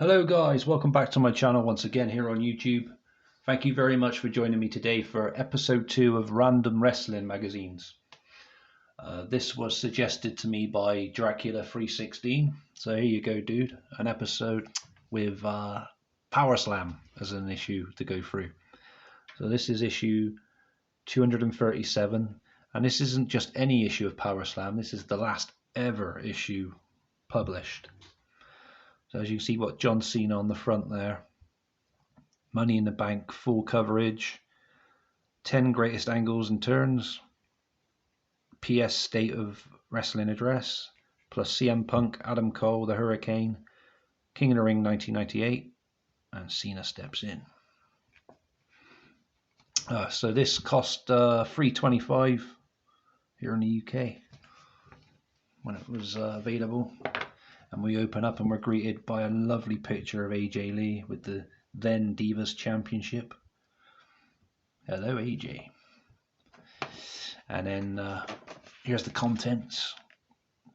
Hello guys, welcome back to my channel once again here on YouTube. Thank you very much for joining me today for episode 2 of Random Wrestling Magazines. This was suggested to me by Dracula316, so here you go dude, an episode with powerslam as an issue to go through. So this is issue 237, and this isn't just any issue of powerslam, this is the last ever issue published. So as you can see, what John Cena on the front there, Money in the Bank full coverage, 10 greatest angles and turns, PS State of Wrestling address, plus CM Punk, Adam Cole, The Hurricane, King of the Ring 1998, and Cena steps in. So this cost $3.25 here in the UK when it was available. And we open up and we're greeted by a lovely picture of AJ Lee with the then Divas Championship. Hello AJ. And then here's the contents.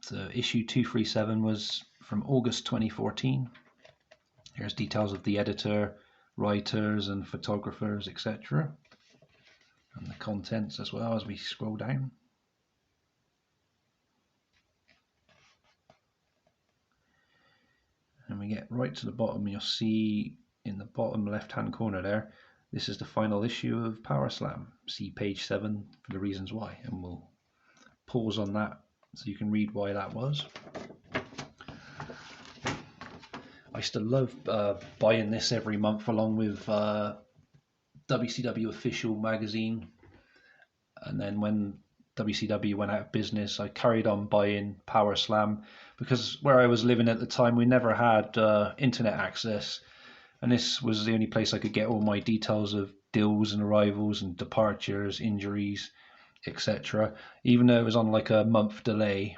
So issue 237 was from August 2014. Here's details of the editor, writers and photographers, etc. And the contents as well as we scroll down. And we get right to the bottom, and you'll see in the bottom left hand corner there, this is the final issue of powerslam. See page 7 for the reasons why, and we'll pause on that so you can read why that was. I used to love buying this every month along with WCW Official magazine, and then when WCW went out of business, I carried on buying powerslam because where I was living at the time, we never had internet access, and this was the only place I could get all my details of deals and arrivals and departures, injuries, etc. Even though it was on like a month delay,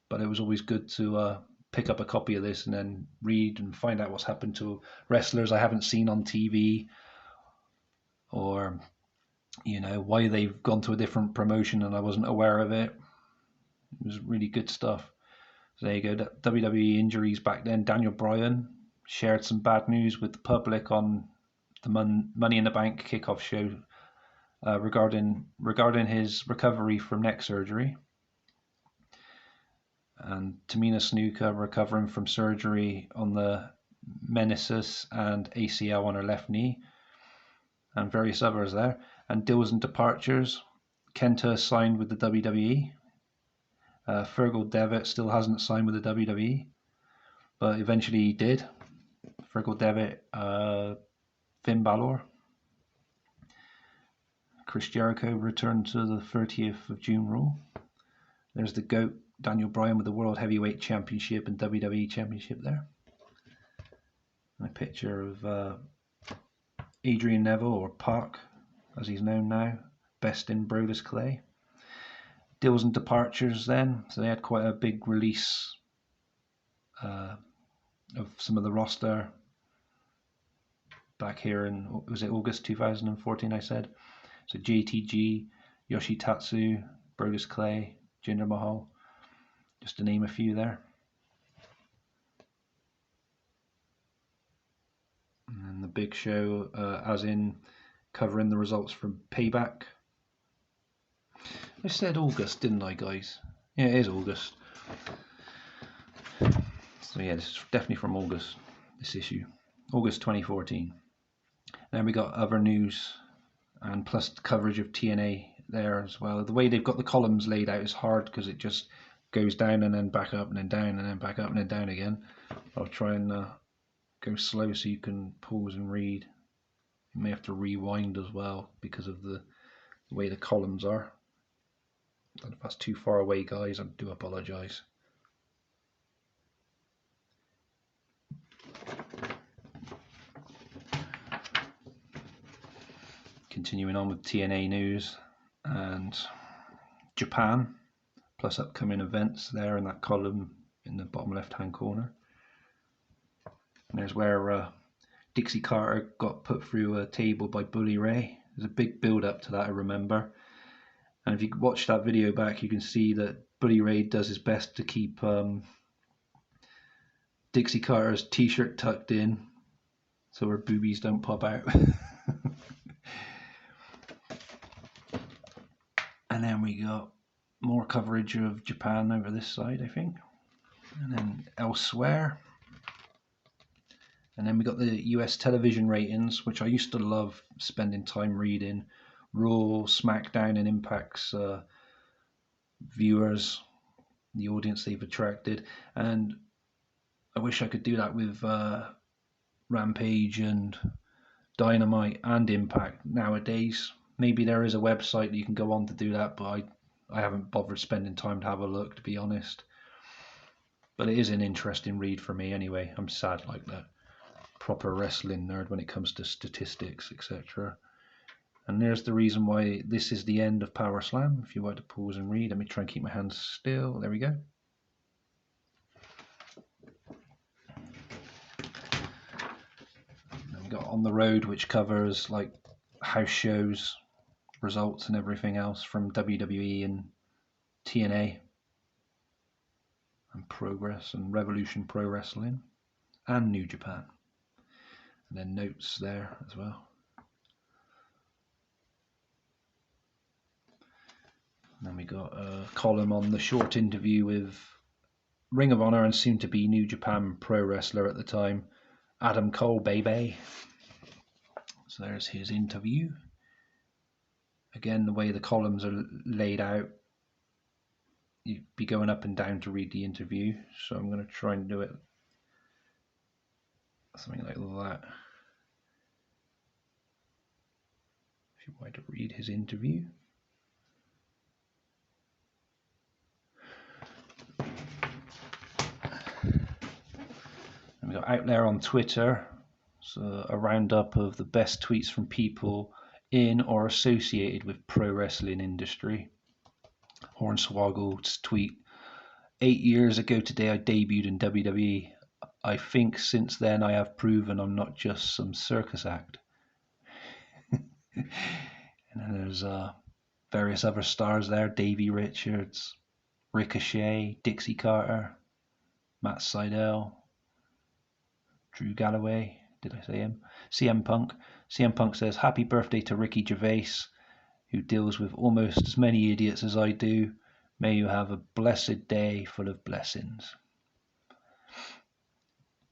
but it was always good to pick up a copy of this and then read and find out what's happened to wrestlers I haven't seen on TV, or why they've gone to a different promotion and I wasn't aware of it. It was really good stuff. So there you go, WWE injuries back then. Daniel Bryan shared some bad news with the public on the Money in the Bank kickoff show regarding his recovery from neck surgery. And Tamina Snuka recovering from surgery on the meniscus and ACL on her left knee, and various others there. And deals and departures. Kenta signed with the WWE. Fergal Devitt still hasn't signed with the WWE, but eventually he did. Fergal Devitt, Finn Balor. Chris Jericho returned to the 30th of June Raw. There's the GOAT, Daniel Bryan, with the World Heavyweight Championship and WWE Championship there. And a picture of Adrian Neville, or Park as he's known now, best in Brodus Clay. Deals and departures then, so they had quite a big release of some of the roster back here in, was it August 2014 I said? So JTG, Yoshitatsu, Brodus Clay, Jinder Mahal, just to name a few there. And the big show, as in covering the results from Payback. I said August, didn't I, guys? Yeah, it is August. So yeah, this is definitely from August, this issue. August 2014. Then we got other news, and plus coverage of TNA there as well. The way they've got the columns laid out is hard because it just goes down and then back up and then down and then back up and then down again. I'll try and go slow so you can pause and read. You may have to rewind as well because of the way the columns are. If that's too far away, guys, I do apologise. Continuing on with TNA news and Japan, plus upcoming events there in that column in the bottom left hand corner. And there's where Dixie Carter got put through a table by Bully Ray. There's a big build up to that, I remember. And if you watch that video back, you can see that Bully Ray does his best to keep Dixie Carter's t-shirt tucked in so her boobies don't pop out. And then we got more coverage of Japan over this side, I think. And then elsewhere. And then we got the US television ratings, which I used to love spending time reading. Raw, SmackDown, and Impact's viewers, the audience they've attracted. And I wish I could do that with Rampage and Dynamite and Impact nowadays. Maybe there is a website that you can go on to do that, but I haven't bothered spending time to have a look, to be honest. But it is an interesting read for me anyway. I'm sad like that proper wrestling nerd when it comes to statistics, etc. And there's the reason why this is the end of Power Slam. If you were to pause and read, let me try and keep my hands still. There we go. And we got On the Road, which covers like house shows, results, and everything else from WWE and TNA and Progress and Revolution Pro Wrestling and New Japan. And then notes there as well. And then we got a column on the short interview with Ring of Honor and soon to be New Japan Pro Wrestler at the time, Adam Cole, baby. So there's his interview. Again, the way the columns are laid out, you'd be going up and down to read the interview. So I'm going to try and do it something like that. If you want to read his interview. And we got out there on Twitter, so a roundup of the best tweets from people in or associated with pro wrestling industry. Hornswoggle's tweet: 8 years ago today I debuted in WWE. I think since then I have proven I'm not just some circus act. And then there's various other stars there: Davey Richards, Ricochet, Dixie Carter, Matt Sydal, Drew Galloway, did I say him? CM Punk. CM Punk says, happy birthday to Ricky Gervais, who deals with almost as many idiots as I do. May you have a blessed day full of blessings.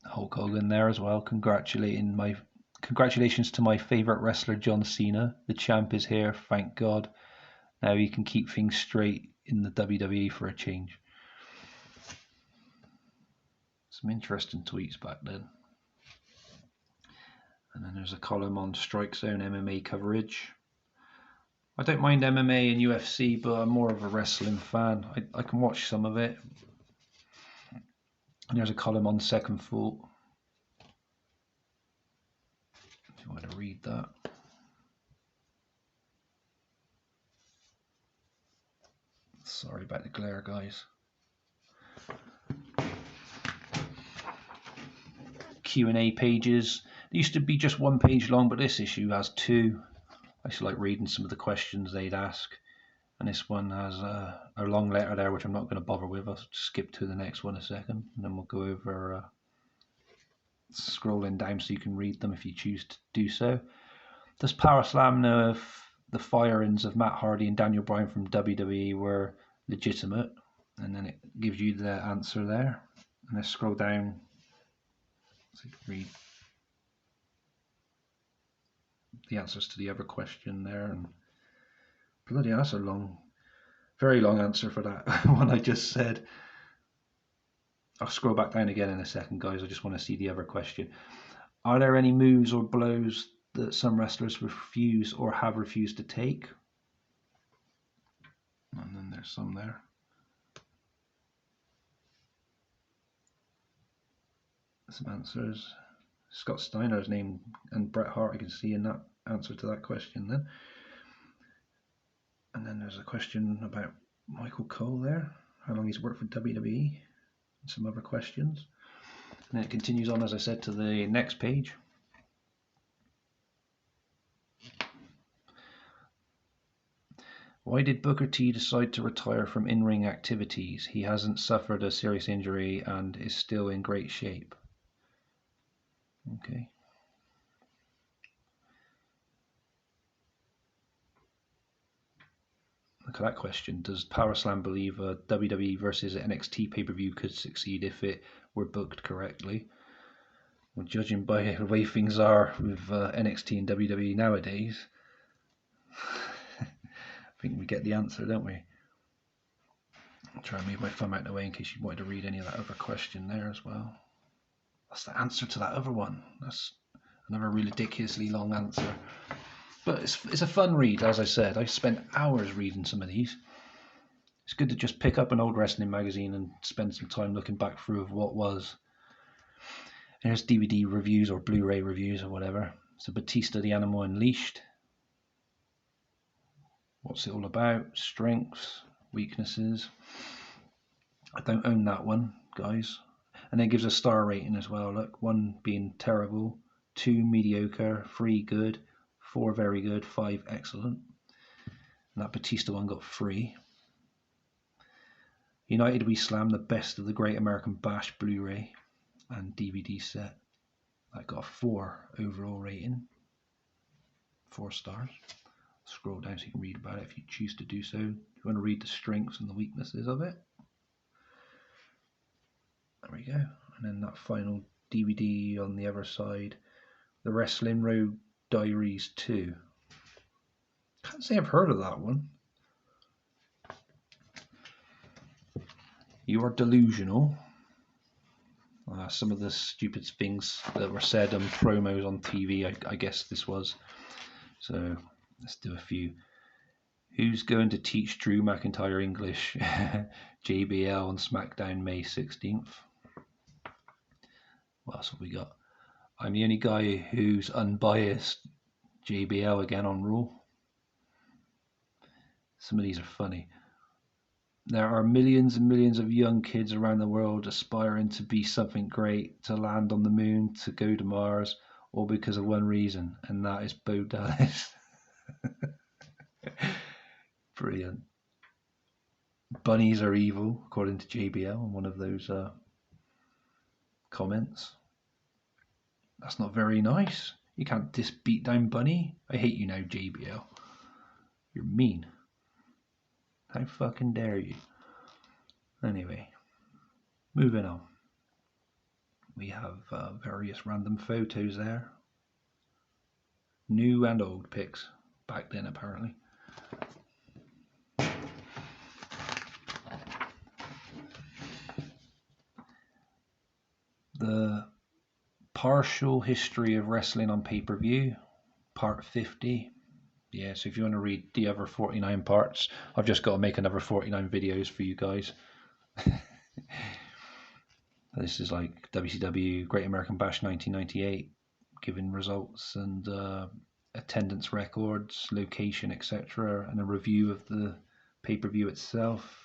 Hulk Hogan there as well, congratulations to my favourite wrestler John Cena. The champ is here, thank God. Now he can keep things straight in the WWE for a change. Some interesting tweets back then. And then there's a column on Strike Zone MMA coverage. I don't mind MMA and UFC, but I'm more of a wrestling fan. I can watch some of it. And there's a column on Second Thought, if you want to read that. Sorry about the glare, guys. Q&A pages. They used to be just one page long, but this issue has two. I used to like reading some of the questions they'd ask. And this one has a long letter there, which I'm not going to bother with. I'll skip to the next one a second, and then we'll go over scrolling down so you can read them if you choose to do so. Does Power Slam know if the firings of Matt Hardy and Daniel Bryan from WWE were legitimate? And then it gives you the answer there. And let's scroll down so you can read the answers to the other question there. And bloody hell, that's a long, very long answer for that one I just said. I'll scroll back down again in a second, guys. I just want to see the other question. Are there any moves or blows that some wrestlers refuse or have refused to take? And then there's some there. Some answers. Scott Steiner's name and Bret Hart I can see in that answer to that question then. And then there's a question about Michael Cole there, how long he's worked for WWE, and some other questions. And then it continues on, as I said, to the next page. Why did Booker T decide to retire from in-ring activities? He hasn't suffered a serious injury and is still in great shape. Okay. Look at that question. Does powerslam believe a WWE versus NXT pay-per-view could succeed if it were booked correctly? Well, judging by the way things are with NXT and WWE nowadays, I think we get the answer, don't we? I'll try and move my thumb out of the way in case you wanted to read any of that other question there as well. That's the answer to that other one. That's another ridiculously long answer. But it's a fun read, as I said. I spent hours reading some of these. It's good to just pick up an old wrestling magazine and spend some time looking back through of what was. There's DVD reviews or Blu-ray reviews or whatever. So Batista the Animal Unleashed. What's it all about? Strengths, weaknesses. I don't own that one, guys. And it gives a star rating as well. Look, 1 being terrible, 2 mediocre, 3 good, 4 very good, 5 excellent. And that Batista one got 3. United We Slam, the best of the Great American Bash Blu-ray and DVD set. That got a 4 overall rating. 4 stars. Scroll down so you can read about it if you choose to do so. If you want to read the strengths and the weaknesses of it. There we go. And then that final DVD on the other side. The Wrestling Road Diaries 2. Can't say I've heard of that one. You are delusional. Some of the stupid things that were said on promos on TV, I guess this was. So let's do a few. Who's going to teach Drew McIntyre English? JBL on SmackDown May 16th. What else have we got? I'm the only guy who's unbiased. JBL again on Raw. Some of these are funny. There are millions and millions of young kids around the world aspiring to be something great, to land on the moon, to go to Mars, all because of one reason, and that is Bo Dallas. Brilliant. Bunnies are evil, according to JBL on one of those comments. That's not very nice. You can't beat down Bunny. I hate you now, JBL. You're mean. How fucking dare you? Anyway, moving on. We have various random photos there. New and old pics. Back then, apparently. The Partial History of Wrestling on Pay-Per-View, Part 50. Yeah, so if you want to read the other 49 parts, I've just got to make another 49 videos for you guys. This is like WCW Great American Bash 1998, giving results and attendance records, location, etc., and a review of the pay-per-view itself.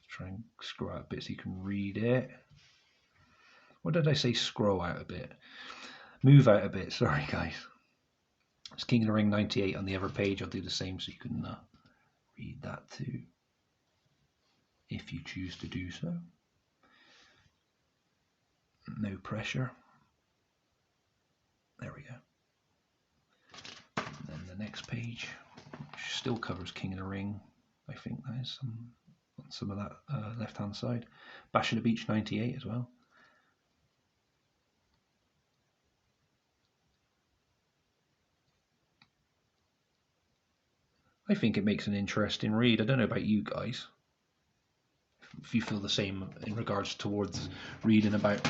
Try and scroll out a bit so you can read it. What did I say? Scroll out a bit. Move out a bit. Sorry, guys. It's King of the Ring 98 on the other page. I'll do the same so you can read that too, if you choose to do so. No pressure. There we go. And then the next page, which still covers King of the Ring. I think that is some of that left-hand side. Bash at the Beach 98 as well. I think it makes an interesting read. I don't know about you guys, if you feel the same in regards towards reading about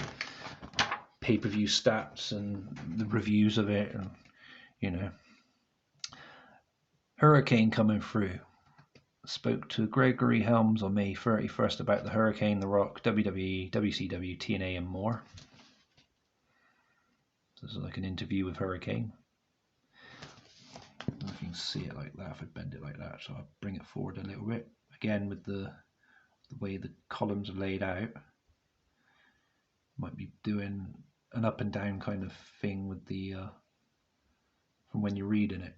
pay-per-view stats and the reviews of it, and you know. Hurricane coming through. Spoke to Gregory Helms on May 31st about the Hurricane, The Rock, WWE, WCW, TNA, and more. This is like an interview with Hurricane. I don't know if you can see it like that, if I bend it like that, so I'll bring it forward a little bit. Again, with the way the columns are laid out, might be doing an up and down kind of thing with the from when you're reading it.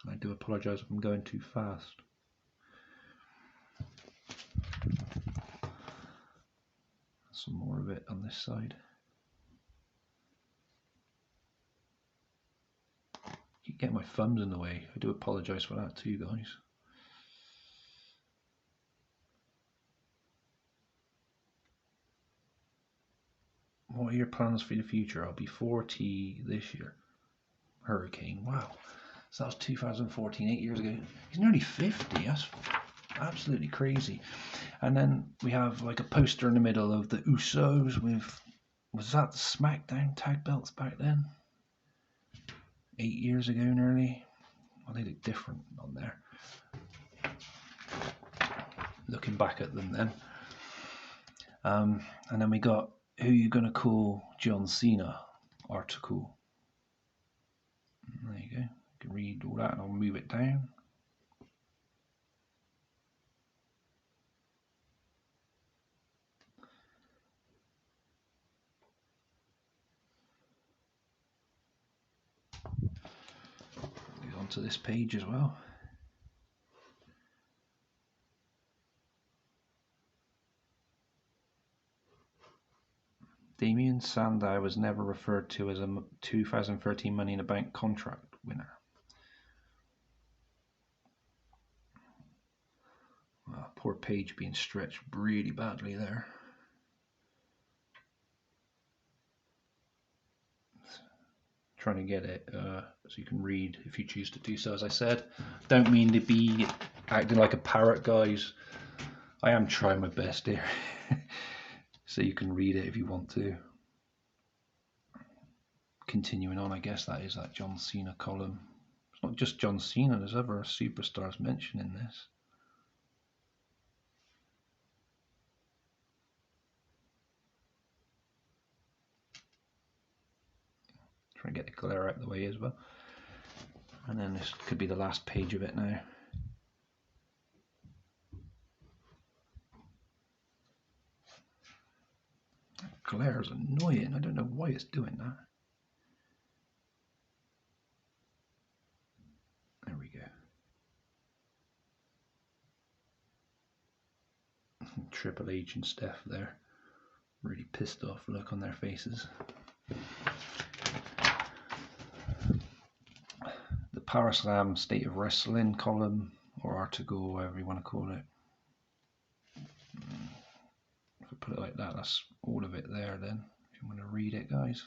And I do apologise if I'm going too fast. Some more of it on this side. Keep getting my thumbs in the way. I do apologise for that too, guys. What are your plans for the future? I'll be 40 this year. Hurricane, wow. So that was 2014, 8 years ago. He's nearly 50, that's absolutely crazy. And then we have like a poster in the middle of the Usos with, was that the SmackDown tag belts back then? 8 years ago nearly. Well, they look different on there. Looking back at them then. And then we got who you gonna call John Cena article. There you go. You can read all that and I'll move it down. Move on to this page as well. Damien Sandow was never referred to as a 2013 Money in the Bank contract winner. Poor page being stretched really badly there. Trying to get it so you can read if you choose to do so. As I said, don't mean to be acting like a parrot, guys. I am trying my best here. So you can read it if you want to. Continuing on, I guess that is that John Cena column. It's not just John Cena, there's other superstars mentioned in this. Try and get the glare out of the way as well. And then this could be the last page of it now. That glare is annoying. I don't know why it's doing that. There we go. Triple H and Steph there. Really pissed off look on their faces. The powerslam State of Wrestling column or article, whatever you want to call it. If I put it like that, that's all of it there then, if you want to read it, guys.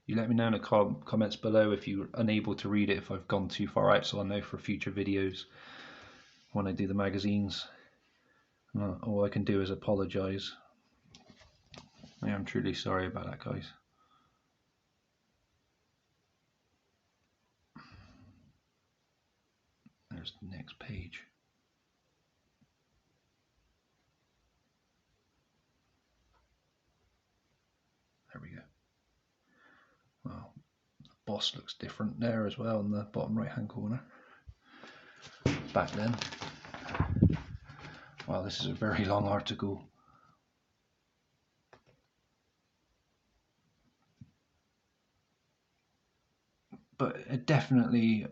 You let me know in the comments below if you're unable to read it, if I've gone too far out, so I'll know for future videos when I do the magazines. All I can do is apologise. I am truly sorry about that, guys. There's the next page. There we go. Well, the boss looks different there as well in the bottom right hand corner. Back then. Wow, this is a very long article. But definitely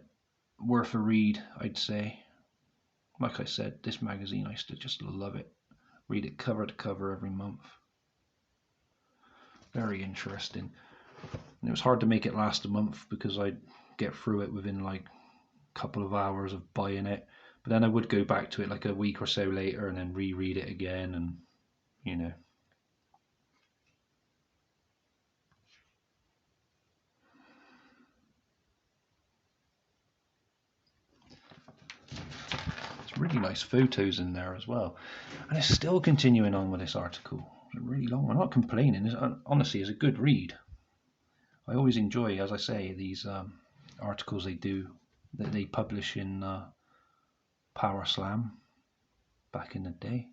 worth a read, I'd say. Like I said, this magazine, I used to just love it. Read it cover to cover every month. Very interesting. And it was hard to make it last a month because I'd get through it within like a couple of hours of buying it. But then I would go back to it like a week or so later and then reread it again, and you know. It's really nice photos in there as well. And it's still continuing on with this article. It's really long. I'm not complaining. Honestly, it's a good read. I always enjoy, as I say, these articles that they publish in powerslam back in the day.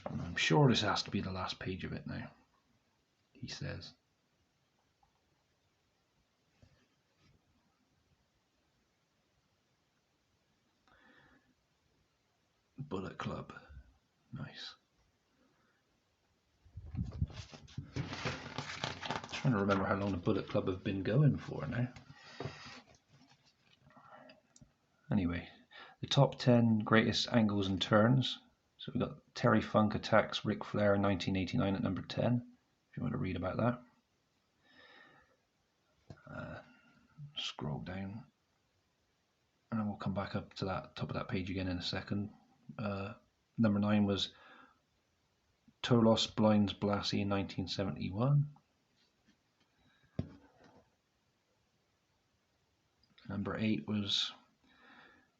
I'm sure this has to be the last page of it now, he says. Bullet Club. Nice. Trying to remember how long the Bullet Club have been going for now. Anyway, the top 10 greatest angles and turns. So we've got Terry Funk attacks Ric Flair in 1989 at number 10, if you want to read about that. Scroll down, and then we'll come back up to that top of that page again in a second. Number 9 was Tolos blinds Blassie in 1971. Number 8 was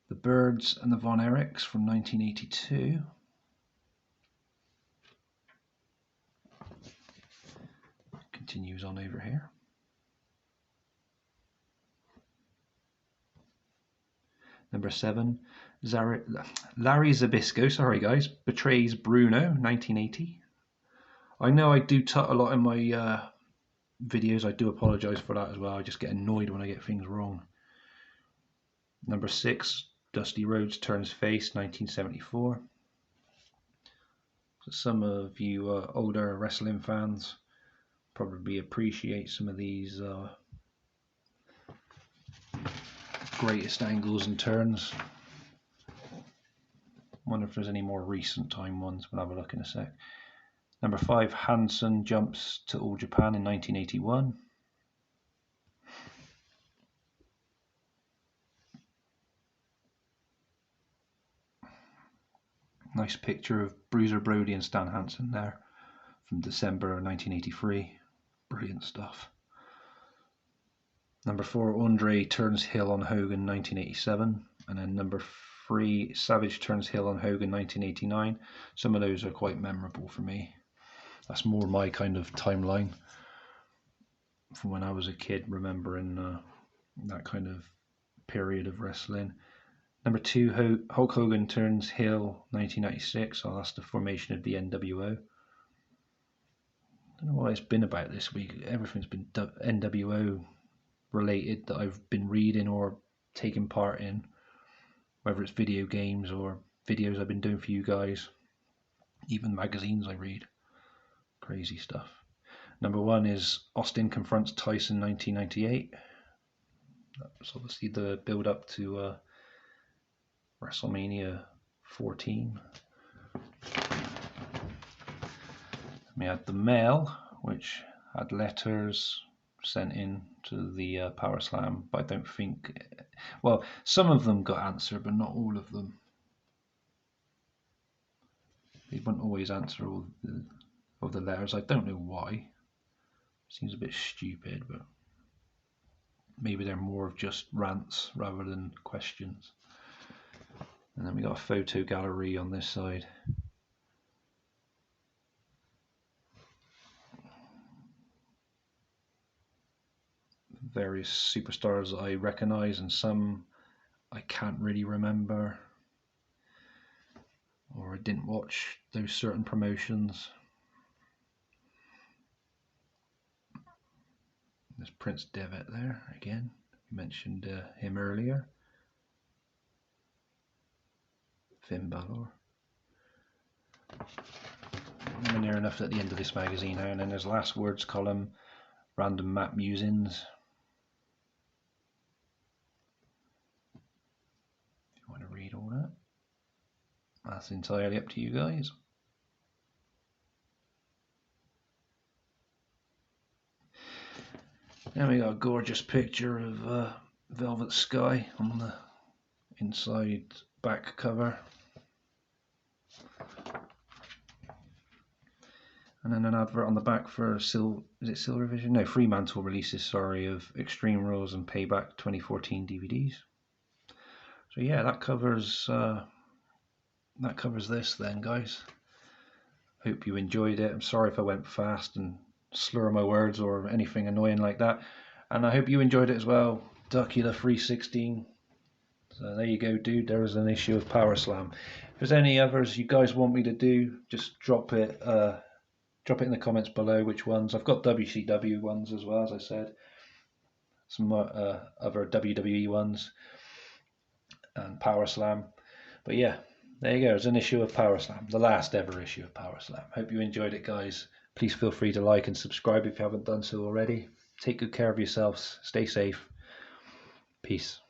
The Birds and the Von Erichs from 1982. Continues on over here. Number 7, Larry Zbyszko, sorry guys, betrays Bruno, 1980. I know I do tut a lot in my videos. I do apologise for that as well. I just get annoyed when I get things wrong. Number 6, Dusty Rhodes turns face, 1974. So some of you older wrestling fans probably appreciate some of these greatest angles and turns. Wonder if there's any more recent time ones. We'll have a look in a sec. Number 5, Hansen jumps to All Japan in 1981. Nice picture of Bruiser Brody and Stan Hansen there from December 1983. Brilliant stuff. Number 4, Andre turns heel on Hogan, 1987. And then number 3, Savage turns heel on Hogan, 1989. Some of those are quite memorable for me. That's more my kind of timeline from when I was a kid, remembering that kind of period of wrestling. Number 2, Hulk Hogan turns heel, 1996. So that's the formation of the NWO. I don't know what it's been about this week. Everything's been NWO related that I've been reading or taking part in, whether it's video games or videos I've been doing for you guys, even magazines I read. Crazy stuff. Number 1 is Austin confronts Tyson, 1998. That's obviously the build up to WrestleMania 14. We had the mail, which had letters sent in to the powerslam, but I don't think, well, some of them got answered, but not all of them. They wouldn't always answer all of the letters. I don't know why. Seems a bit stupid, but maybe they're more of just rants rather than questions. And then we got a photo gallery on this side. Various superstars that I recognise and some I can't really remember, or I didn't watch those certain promotions. There's Prince Devitt there again. We mentioned him earlier. Finn Balor. We're near enough at the end of this magazine now, and then there's last words column, random map musings. If you want to read all that, that's entirely up to you guys. Then we got a gorgeous picture of Velvet Sky on the inside back cover. And then an advert on the back for Silver Vision? No, Fremantle releases, sorry, of Extreme Rules and Payback 2014 DVDs. So yeah, that covers this then, guys. Hope you enjoyed it. I'm sorry if I went fast and slur my words or anything annoying like that. And I hope you enjoyed it as well. Duckula 316. So there you go, dude. There is an issue of powerslam. If there's any others you guys want me to do, just drop it in the comments below which ones. I've got WCW ones as well, as I said. Some other WWE ones and powerslam. But yeah, there you go. It's an issue of powerslam. The last ever issue of powerslam. Hope you enjoyed it, guys. Please feel free to like and subscribe if you haven't done so already. Take good care of yourselves. Stay safe. Peace.